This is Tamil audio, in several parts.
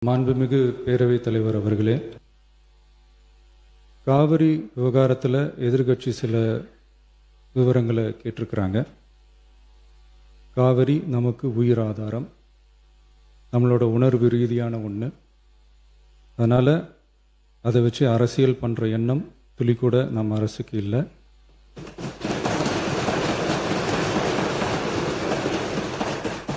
மாண்புமிகு பேரவைத் தலைவர் அவர்களே, காவிரி விவகாரத்தில் எதிர்கட்சி சில விவரங்களை கேட்டிருக்கிறாங்க. காவிரி நமக்கு உயிர் ஆதாரம், நம்மளோட உணர்வு ரீதியான ஒன்று. அதனால் அதை வச்சு அரசியல் பண்ணுற எண்ணம் துளி கூட நம்ம அரசுக்கு இல்லை.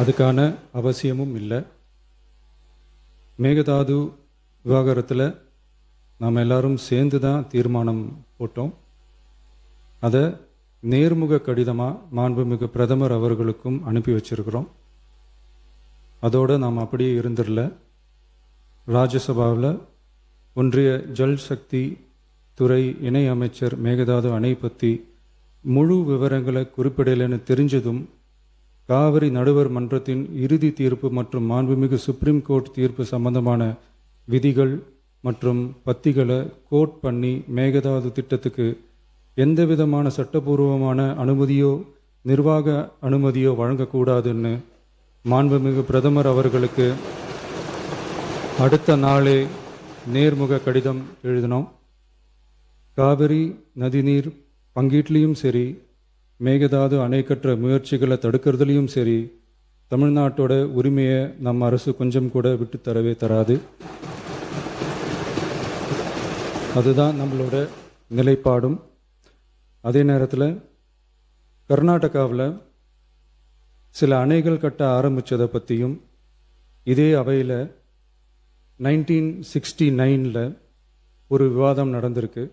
அதுக்கான அவசியமும் இல்லை. மேகதாது விவகாரத்தில் நாம் எல்லாரும் சேர்ந்து தான் தீர்மானம் போட்டோம். அதை நேர்முக கடிதமாக மாண்புமிகு பிரதமர் அவர்களுக்கும் அனுப்பி வச்சிருக்கிறோம். அதோடு நாம் அப்படியே இருந்துடல. ராஜ்யசபாவில் ஒன்றிய ஜல் சக்தி துறை இணை அமைச்சர் மேகதாது அணை பற்றி முழு விவரங்களை குறிப்பிடலைன்னு தெரிஞ்சதும் காவிரி நடுவர் மன்றத்தின் இறுதி தீர்ப்பு மற்றும் மாண்புமிகு சுப்ரீம் கோர்ட் தீர்ப்பு சம்பந்தமான விதிகள் மற்றும் பத்திகளை கோட் பண்ணி மேகதாது திட்டத்துக்கு எந்த விதமான சட்டபூர்வமான அனுமதியோ நிர்வாக அனுமதியோ வழங்கக்கூடாதுன்னு மாண்புமிகு பிரதமர் அவர்களுக்கு அடுத்த நாளே நேர்முக கடிதம் எழுதினோம். காவிரி நதிநீர் பங்கீட்லேயும் சரி, மேகதாது அணை கட்டுற முயற்சிகளை தடுக்கிறதுலையும் சரி, தமிழ்நாட்டோட உரிமையை நம்ம அரசு கொஞ்சம் கூட விட்டு தரவே தராது. அதுதான் நம்மளோட நிலைப்பாடும். அதே நேரத்தில் கர்நாடகாவில் சில அணைகள் கட்ட ஆரம்பித்ததை பற்றியும் இதே அவையில் 1969 ஒரு விவாதம் நடந்திருக்கு.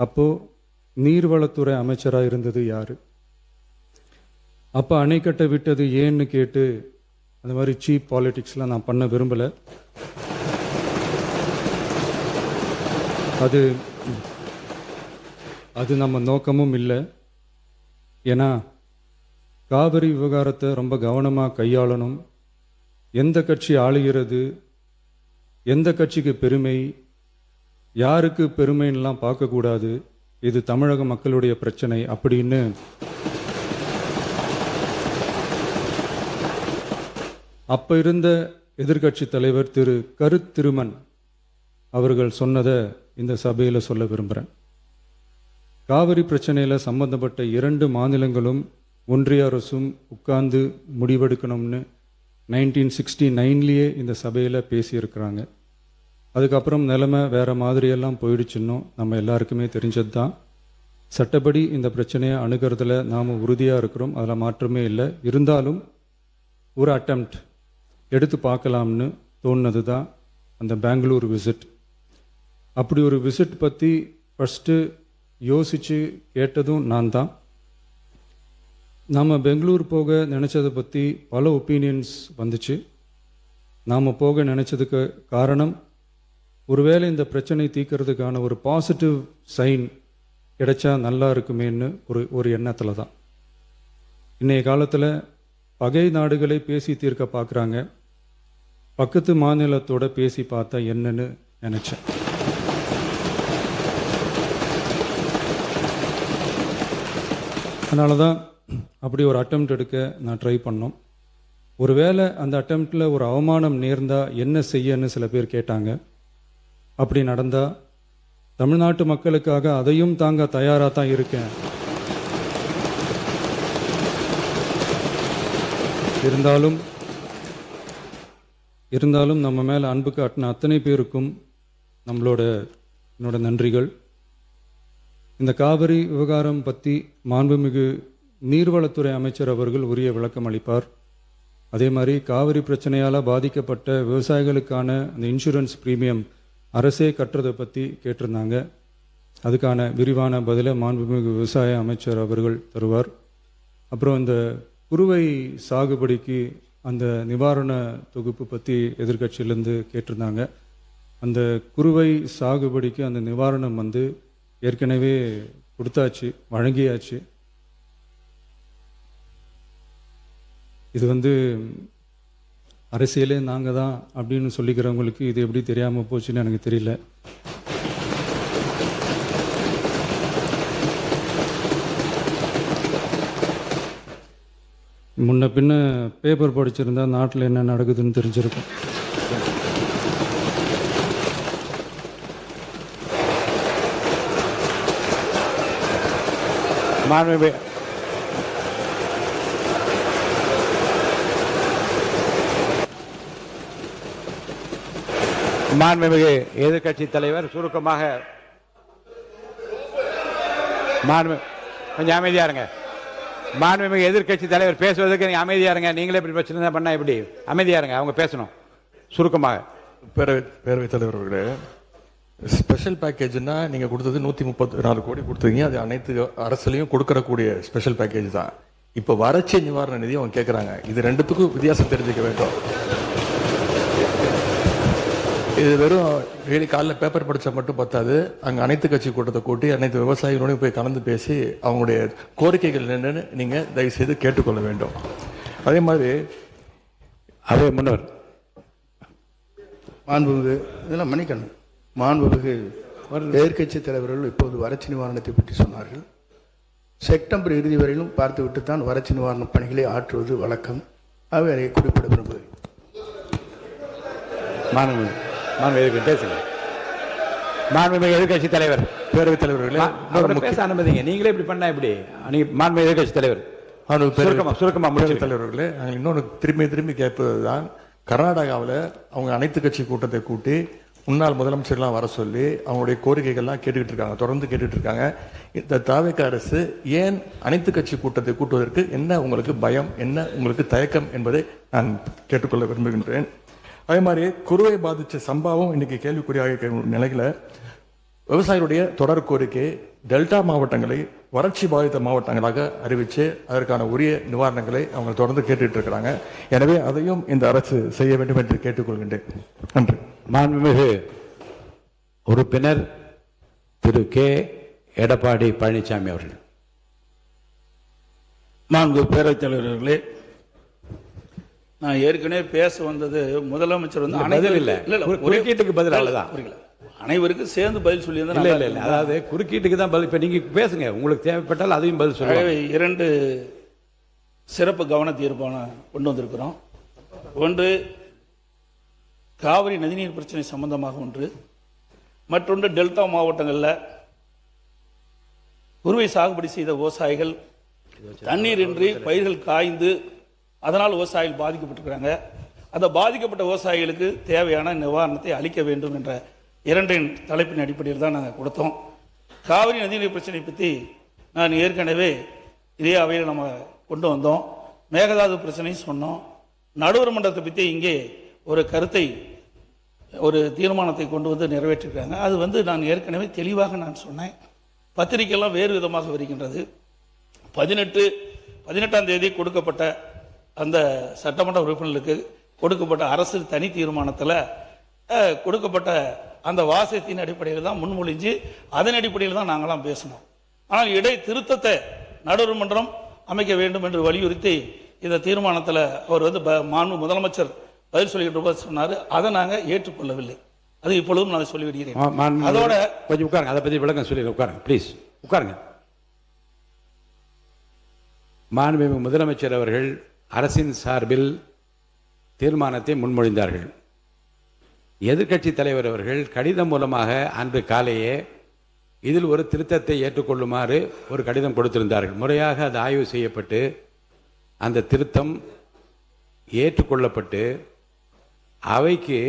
அப்போது நீர்வளத்துறை அமைச்சராக இருந்தது யார்? அப்போ அணை கட்ட விட்டது ஏன்னு கேட்டு அந்த மாதிரி சீப் பாலிடிக்ஸ்லாம் நான் பண்ண விரும்பலை. அது நம்ம நோக்கமும் இல்லை. ஏன்னா காவிரி விவகாரத்தை ரொம்ப கவனமாக கையாளணும். எந்த கட்சி ஆளுகிறது, எந்த கட்சிக்கு பெருமை, யாருக்கு பெருமைன்னெலாம் பார்க்கக்கூடாது. இது தமிழக மக்களுடைய பிரச்சனை அப்படின்னு அப்போ இருந்த எதிர்கட்சி தலைவர் திரு திருமன் அவர்கள் சொன்னதை இந்த சபையில் சொல்ல விரும்புகிறேன். காவிரி பிரச்சனையில் சம்பந்தப்பட்ட 2 மாநிலங்களும் ஒன்றிய அரசும் உட்கார்ந்து முடிவெடுக்கணும்னு 1969 இந்த சபையில் பேசியிருக்கிறாங்க. அதுக்கப்புறம் நிலைமை வேறு மாதிரியெல்லாம் போயிடுச்சுன்னும் நம்ம எல்லாருக்குமே தெரிஞ்சது தான். சட்டப்படி இந்த பிரச்சனையை அணுகிறதுல நாம் உறுதியாக இருக்கிறோம், அதில் மாற்றமே இல்லை. இருந்தாலும் ஒரு அட்டெம்ப்ட் எடுத்து பார்க்கலாம்னு தோணுனது தான் அந்த பெங்களூர் விசிட். அப்படி ஒரு விசிட் பற்றி ஃபஸ்ட்டு யோசித்து கேட்டதும் நான் தான். நாம் பெங்களூர் போக நினச்சதை பற்றி பல ஒப்பீனியன்ஸ் வந்துச்சு. நாம் போக நினச்சதுக்கு காரணம், ஒருவேளை இந்த பிரச்சனை தீர்க்கறதுக்கான ஒரு பாசிட்டிவ் சைன் கிடைச்சா நல்லா இருக்குமேன்னு ஒரு எண்ணத்தில் தான். இன்றைய காலத்தில் பகை நாடுகளை பேசி தீர்க்க பார்க்குறாங்க. பக்கத்து மாநிலத்தோட பேசி பார்த்தா என்னன்னு நினச்சேன். அதனால தான் அப்படி ஒரு அட்டெம்ப்ட் எடுக்க நான் ட்ரை பண்ணோம். ஒருவேளை அந்த அட்டெம்ப்டில் ஒரு அவமானம் நேர்ந்தால் என்ன செய்யன்னு சில பேர் கேட்டாங்க. அப்படி நடந்தால் தமிழ்நாட்டு மக்களுக்காக அதையும் தாங்க தயாராக தான் இருக்கேன். இருந்தாலும் நம்ம மேலே அன்பு காட்டின அத்தனை பேருக்கும் என்னோட நன்றிகள். இந்த காவிரி விவகாரம் பற்றி மாண்புமிகு நீர்வளத்துறை அமைச்சர் அவர்கள் உரிய விளக்கம் அளிப்பார். அதே மாதிரி காவிரி பிரச்சனையால் பாதிக்கப்பட்ட விவசாயிகளுக்கான அந்த இன்சூரன்ஸ் பிரீமியம் அரசே கட்டுறதை பற்றி கேட்டிருந்தாங்க. அதுக்கான விரிவான பதிலை மாண்புமிகு விவசாய அமைச்சர் அவர்கள் தருவார். அப்புறம் இந்த குறுவை சாகுபடிக்கு அந்த நிவாரண தொகுப்பு பற்றி எதிர்கட்சியிலேருந்து கேட்டிருந்தாங்க. அந்த குறுவை சாகுபடிக்கு அந்த நிவாரணம் ஏற்கனவே கொடுத்தாச்சு, வழங்கியாச்சு. இது அரசியலே நாங்கள் தான் அப்படின்னு சொல்லிக்கிறவங்களுக்கு இது எப்படி தெரியாமல் போச்சுன்னு எனக்கு தெரியல. முன்ன பின்ன பேப்பர் படிச்சிருந்தா நாட்டில் என்ன நடக்குதுன்னு தெரிஞ்சிருக்கும். மாண்புமிகு எதிர்க்கட்சி தலைவர் சுருக்கமாக கொஞ்சம் அமைதியா இருங்க. மாண்புமிகு எதிர்க்கட்சி தலைவர் பேசுவதற்கு நீங்க அமைதியா இருங்க. நீங்களே இப்படி பிரச்சனை பண்ணா எப்படி? அமைதியா இருங்க, அவங்க பேசணும் சுருக்கமாக. பேரவைத் தலைவர் அவர்களே, ஸ்பெஷல் பேக்கேஜ்னா நீங்க கொடுத்தது 134 கோடி கொடுத்தீங்க. அது அனைத்து அரசுலையும் கொடுக்கறக்கூடிய ஸ்பெஷல் பேக்கேஜ் தான். இப்ப வறட்சி நிவாரண நிதி அவங்க கேட்கறாங்க. இது ரெண்டுத்துக்கும் வித்தியாசம் தெரிஞ்சுக்க வேண்டும். இது வெறும் காலைல பேப்பர் படிச்சா மட்டும் பத்தாது. அங்க அனைத்து கட்சி கூட்டத்தை கூட்டி அனைத்து விவசாயிகளோடையும் போய் கலந்து பேசி அவங்களுடைய கோரிக்கைகள் என்னன்னு நீங்க தயவு செய்து கேட்டுக்கொள்ள வேண்டும். அதே மாதிரி முன்னர் மாண்புமிகு இதெல்லாம் மன்னிக்கணும். மாண்புமிகு எதிர்க்கட்சி தலைவர்கள் இப்போது வறட்சி நிவாரணத்தை பற்றி சொன்னார்கள். செப்டம்பர் இறுதி வரையிலும் பார்த்துவிட்டு தான் வறட்சி நிவாரண பணிகளை ஆற்றுவது வழக்கம். அவை அதை குறிப்பிட விரும்புகிறேன். மாண்புமிகு எதிர்க்கட்சி தலைவர், பேரவைத் தலைவர்களே பேச அனுமதிங்க. நீங்களே இப்படி பண்ணா எப்படி? மாண்புமிகு எதிர்க்கட்சி தலைவர் சுருக்கமா தலைவர்களே, நாங்கள் இன்னொன்று திரும்பி கேட்பதுதான், கர்நாடகாவில் அவங்க அனைத்து கட்சி கூட்டத்தை கூட்டி முன்னாள் முதலமைச்சர்லாம் வர சொல்லி அவங்களுடைய கோரிக்கைகள்லாம் கேட்டுக்கிட்டு இருக்காங்க, தொடர்ந்து கேட்டுட்டு இருக்காங்க. இந்த தாவேக்கா அரசு ஏன் அனைத்து கட்சி கூட்டத்தை கூட்டுவதற்கு என்ன உங்களுக்கு பயம், என்ன உங்களுக்கு தயக்கம் என்பதை நான் கேட்டுக்கொள்ள விரும்புகின்றேன். அதே மாதிரி குறுவை பாதித்த சம்பவம் இன்னைக்கு கேள்விக்குறியாக நிலையில விவசாயிகளுடைய தொடர் கோரிக்கை டெல்டா மாவட்டங்களை வறட்சி பாதித்த மாவட்டங்களாக அறிவித்து அதற்கான உரிய நிவாரணங்களை அவங்க தொடர்ந்து கேட்டுட்டு இருக்கிறாங்க. எனவே அதையும் இந்த அரசு செய்ய வேண்டும் என்று கேட்டுக்கொள்கின்றேன். நன்றி. மாண்புமிகு உறுப்பினர் திரு கே எடப்பாடி பழனிசாமி அவர்கள். மாண்பு பேரவைத் தலைவர்களே, நான் ஏற்கனவே பேச வந்தது முதலமைச்சர் வந்து பதில் இல்லை, குறுக்கீட்டுக்கு பதில் அவ்வளவுதான். அனைவருக்கும் சேர்ந்து பதில் சொல்லி இல்லை, அதாவது குறுக்கீட்டுக்கு தான் பதில். இப்ப நீங்க பேசுங்க, உங்களுக்கு தேவைப்பட்டால் அதையும் பதில் சொல்லுங்க. 2 சிறப்பு கவன தீர்மானம் கொண்டு வந்திருக்கிறோம். ஒன்று காவிரி நதிநீர் பிரச்சனை சம்பந்தமாக ஒன்று, மற்றொன்று டெல்டா மாவட்டங்களில் குறுவை சாகுபடி செய்த விவசாயிகள் தண்ணீர் இன்றி பயிர்கள் காய்ந்து அதனால் விவசாயிகள் பாதிக்கப்பட்டிருக்கிறாங்க. அந்த பாதிக்கப்பட்ட விவசாயிகளுக்கு தேவையான நிவாரணத்தை அளிக்க வேண்டும் என்ற 2 தலைப்பின் அடிப்படையில் தான் நாங்கள் கொடுத்தோம். காவிரி நதிநீர் பிரச்சனை பற்றி நான் ஏற்கனவே இதே அவையில் நம்ம கொண்டு வந்தோம். மேகதாது பிரச்சனை சொன்னோம். நடுவர் மன்றத்தை பற்றி இங்கே ஒரு கருத்தை, ஒரு தீர்மானத்தை கொண்டு வந்து நிறைவேற்றிருக்காங்க. அது வந்து நான் ஏற்கனவே தெளிவாக நான் சொன்னேன். பத்திரிகையெல்லாம் வேறு விதமாக வருகின்றது. 18ஆம் தேதி கொடுக்கப்பட்ட அந்த சட்டமன்ற உறுப்பினர்களுக்கு கொடுக்கப்பட்ட அரசு தனி தீர்மானத்தில் கொடுக்கப்பட்ட அந்த வாசகத்தின் அடிப்படையில் தான் முன்மொழிஞ்சு அதன் அடிப்படையில் தான் நாங்களாம் பேசணும். ஆனால் இடை திருத்தத்தை நடுவர் மன்றம் அமைக்க வேண்டும் என்று வலியுறுத்தி இந்த தீர்மானத்தில் அவர் வந்து மாண்பு முதலமைச்சர் பதில் சொல்லிக்கிட்டு போது சொன்னார். அதை நாங்கள் ஏற்றுக்கொள்ளவில்லை. அது இப்பொழுதும் நான் சொல்லிவிடுகிறேன். அதோட கொஞ்சம் உட்காருங்க, அதை பற்றி விளக்கம் சொல்லி உட்காருங்க, ப்ளீஸ் உட்காருங்க. மாண்புமிகு முதலமைச்சர் அவர்கள் அரசின் சார்பில் தீர்மானத்தை முன்மொழிந்தார்கள். எதிர்க்கட்சி தலைவர் அவர்கள் கடிதம் மூலமாக அன்று காலையே இதில் ஒரு திருத்தத்தை ஏற்றுக்கொள்ளுமாறு ஒரு கடிதம் கொடுத்திருந்தார்கள். முறையாக அது ஆய்வு செய்யப்பட்டு அந்த திருத்தம் ஏற்றுக்கொள்ளப்பட்டு அவைக்கு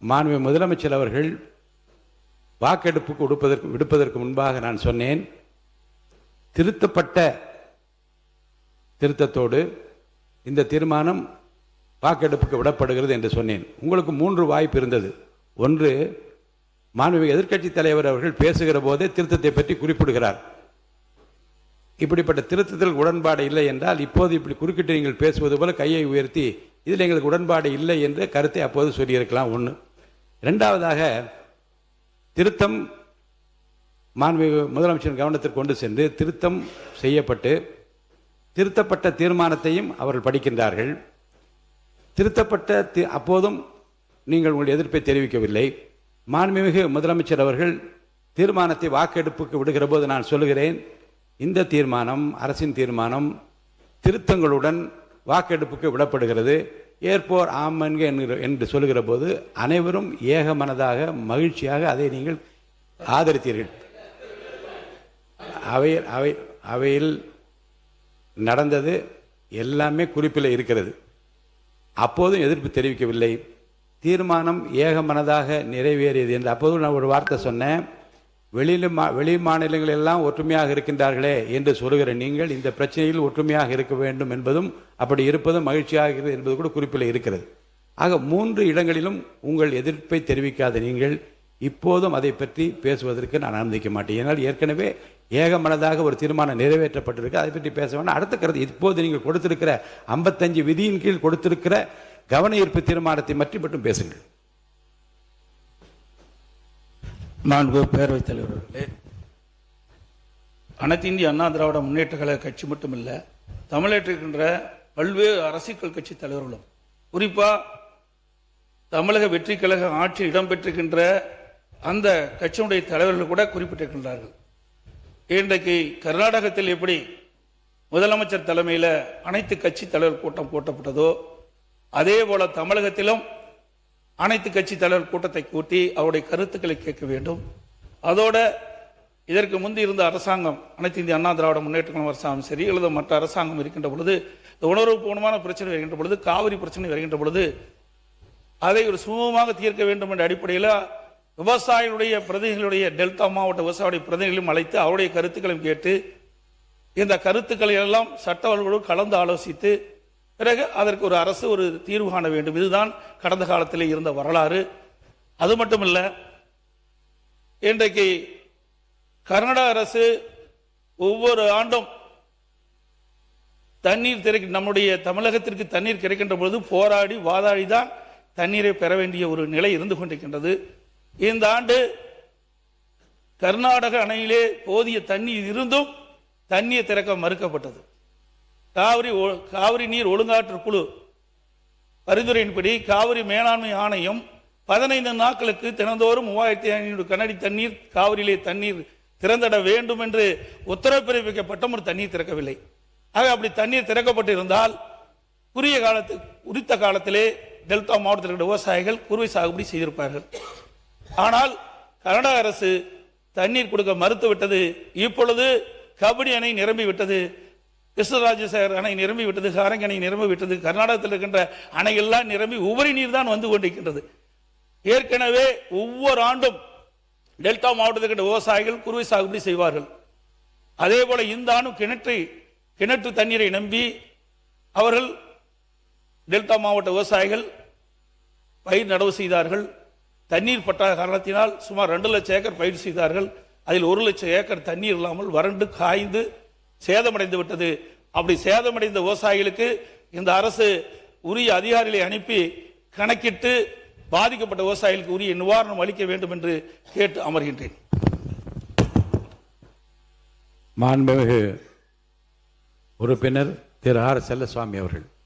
மாண்புமிகு முதலமைச்சர் அவர்கள் வாக்கெடுப்புக்கு விடுப்பதற்கு முன்பாக நான் சொன்னேன், திருத்தப்பட்ட திருத்தத்தோடு இந்த தீர்மானம் வாக்கெடுப்புக்கு விடப்படுகிறது என்று சொன்னேன். உங்களுக்கு 3 வாய்ப்பு இருந்தது. ஒன்று, மாண்புமிகு எதிர்க்கட்சி தலைவர் அவர்கள் பேசுகிற போதே திருத்தத்தை பற்றி குறிப்பிடுகிறார். இப்படிப்பட்ட திருத்தத்தில் உடன்பாடு இல்லை என்றால் இப்போது இப்படி குறுக்கிட்டு நீங்கள் பேசுவது போல கையை உயர்த்தி இதில் எங்களுக்கு உடன்பாடு இல்லை என்று கருத்தை அப்போது சொல்லியிருக்கலாம். ஒன்று. 2வதாக, திருத்தம் மாண்புமிகு முதலமைச்சர் கவனத்திற்கு கொண்டு சென்று திருத்தம் செய்யப்பட்டு திருத்தப்பட்ட தீர்மானத்தையும் அவர்கள் படிக்கின்றார்கள். திருத்தப்பட்ட அப்போதும் நீங்கள் உங்களுடைய எதிர்ப்பை தெரிவிக்கவில்லை. மாண்புமிகு முதலமைச்சர் அவர்கள் தீர்மானத்தை வாக்கெடுப்புக்கு விடுகிற போது நான் சொல்லுகிறேன், இந்த தீர்மானம் அரசின் தீர்மானம் திருத்தங்களுடன் வாக்கெடுப்புக்கு விடப்படுகிறது, ஏற்போர் ஆமன்க என்று சொல்லுகிற போது அனைவரும் ஏக மனதாக மகிழ்ச்சியாக அதை நீங்கள் ஆதரித்தீர்கள். அவையில் நடந்தது எல்லாமே குறிப்பில் இருக்கிறது. அப்போதும் எதிர்ப்பு தெரிவிக்கவில்லை. தீர்மானம் ஏகமனதாக நிறைவேறியது என்று அப்போதும் நான் ஒரு வார்த்தை சொன்னேன். வெளி மாநிலங்கள் எல்லாம் ஒற்றுமையாக இருக்கின்றார்களே என்று சொல்லுகிற நீங்கள் இந்த பிரச்சனையில் ஒற்றுமையாக இருக்க வேண்டும் என்பதும் அப்படி இருப்பதும் மகிழ்ச்சியாக இருக்கிறது என்பது கூட குறிப்பில் இருக்கிறது. ஆக 3 இடங்களிலும் உங்கள் எதிர்ப்பை தெரிவிக்காத நீங்கள் இப்போதும் அதை பற்றி பேசுவதற்கு நான் அனுமதிக்க மாட்டேன். ஏன்னால் ஏற்கனவே ஏகமனதாக ஒரு தீர்மானம் நிறைவேற்றப்பட்டிருக்கு. அதை பற்றி பேச வேண்டாம். அடுத்த கருத்து, இப்போது நீங்கள் கொடுத்திருக்கிற 55 விதியின் கீழ் கொடுத்திருக்கிற கவன ஈர்ப்பு தீர்மானத்தை மட்டும் பேசுங்கள். நான்கு பேரவைத் தலைவர்களே, அனைத்து இந்திய அண்ணா திராவிட முன்னேற்ற கழக கட்சி மட்டுமில்ல, தமிழகத்திற்கின்ற பல்வேறு அரசியல் கட்சி தலைவர்களும், குறிப்பா தமிழக வெற்றி கழக ஆட்சி இடம்பெற்றிருக்கின்ற அந்த கட்சியினுடைய தலைவர்கள் கூட குறிப்பிட்டிருக்கின்றார்கள். இன்றைக்கு கர்நாடகத்தில் எப்படி முதலமைச்சர் தலைமையில் அனைத்து கட்சி தலைவர் கூட்டம் கூட்டப்பட்டதோ, அதே போல தமிழகத்திலும் அனைத்து கட்சி தலைவர் கூட்டத்தை கூட்டி அவருடைய கருத்துக்களை கேட்க வேண்டும். அதோட இதற்கு முந்தி இருந்த அரசாங்கம், அனைத்து இந்திய அண்ணா திராவிட முன்னேற்ற கழக அரசாங்கம் சரி அல்லது மற்ற அரசாங்கம் இருக்கின்ற பொழுது, உணர்வுபூர்வமான பிரச்சனை வருகின்ற பொழுது, காவிரி பிரச்சனை வருகின்ற பொழுது அதை ஒரு சுமூகமாக தீர்க்க வேண்டும் என்ற அடிப்படையில் விவசாயிகளுடைய பிரதிநிதிகளுடைய, டெல்டா மாவட்ட விவசாயிகளுடைய பிரதிநிதிகளையும் அழைத்து அவருடைய கருத்துக்களையும் கேட்டு இந்த கருத்துக்களை எல்லாம் சட்டவர்களோடு கலந்து ஆலோசித்து பிறகு அதற்கு ஒரு அரசு ஒரு தீர்வு காண வேண்டும். இதுதான் கடந்த காலத்தில் இருந்த வரலாறு. அது மட்டுமல்ல, இன்றைக்கு கர்நாடக அரசு ஒவ்வொரு ஆண்டும் தண்ணீர் நம்முடைய தமிழகத்திற்கு தண்ணீர் கிடைக்கின்ற பொழுது போராடி வாதாடி தான் தண்ணீரை பெற வேண்டிய ஒரு நிலை இருந்து கொண்டிருக்கின்றது. இந்த ஆண்டு கர்நாடக அணையிலே போதிய தண்ணீர் இருந்தும் தண்ணீர் திறக்க மறுக்கப்பட்டது. காவிரி நீர் ஒழுங்காற்று குழு பரிந்துரையின்படி காவிரி மேலாண்மை ஆணையம் 15 நாட்களுக்கு தினந்தோறும் 3500 கனஅடி தண்ணீர் காவிரியிலே தண்ணீர் திறந்திட வேண்டும் என்று உத்தரவு பிறப்பிக்கப்பட்டும் ஒரு தண்ணீர் திறக்கவில்லை. ஆக அப்படி தண்ணீர் திறக்கப்பட்டிருந்தால் உரித்த காலத்திலே டெல்டா மாவட்டத்தில் இருக்கிற விவசாயிகள் குறுவை சாகுபடி செய்திருப்பார்கள். ஆனால் கர்நாடக அரசு தண்ணீர் கொடுக்க மறுத்துவிட்டது. இப்பொழுது கபினி அணை நிரம்பி விட்டது, கிருஷ்ணராஜசாகர் அணை நிரம்பி விட்டது, ஹாரங்கி அணை நிரம்பி விட்டது, கர்நாடகத்தில் இருக்கின்ற அணைகள்லாம் நிரம்பி உபரி நீர் தான் வந்து கொண்டிருக்கின்றது. ஏற்கனவே ஒவ்வொரு ஆண்டும் டெல்டா மாவட்டத்தில் இருக்கின்ற விவசாயிகள் குறுவை சாகுபடி செய்வார்கள். அதே போல இந்த ஆண்டும் கிணற்று தண்ணீரை நம்பி அவர்கள் டெல்டா மாவட்ட விவசாயிகள் பயிர் நடவு செய்தார்கள். தண்ணீர் பட்டாத காரணத்தினால் சுமார் 2 லட்சம் ஏக்கர் பயிர் செய்தார்கள். அதில் 1 லட்சம் ஏக்கர் தண்ணீர் இல்லாமல் வறண்டு காய்ந்து சேதமடைந்து விட்டது. அப்படி சேதமடைந்த விவசாயிகளுக்கு இந்த அரசு உரிய அதிகாரிகளை அனுப்பி கணக்கிட்டு பாதிக்கப்பட்ட விவசாயிகளுக்கு உரிய நிவாரணம் அளிக்க வேண்டும் என்று கேட்டு அமர்கின்றேன். மாண்புமிகு உறுப்பினர் திரு ஆர். செல்லசுவாமி அவர்கள்.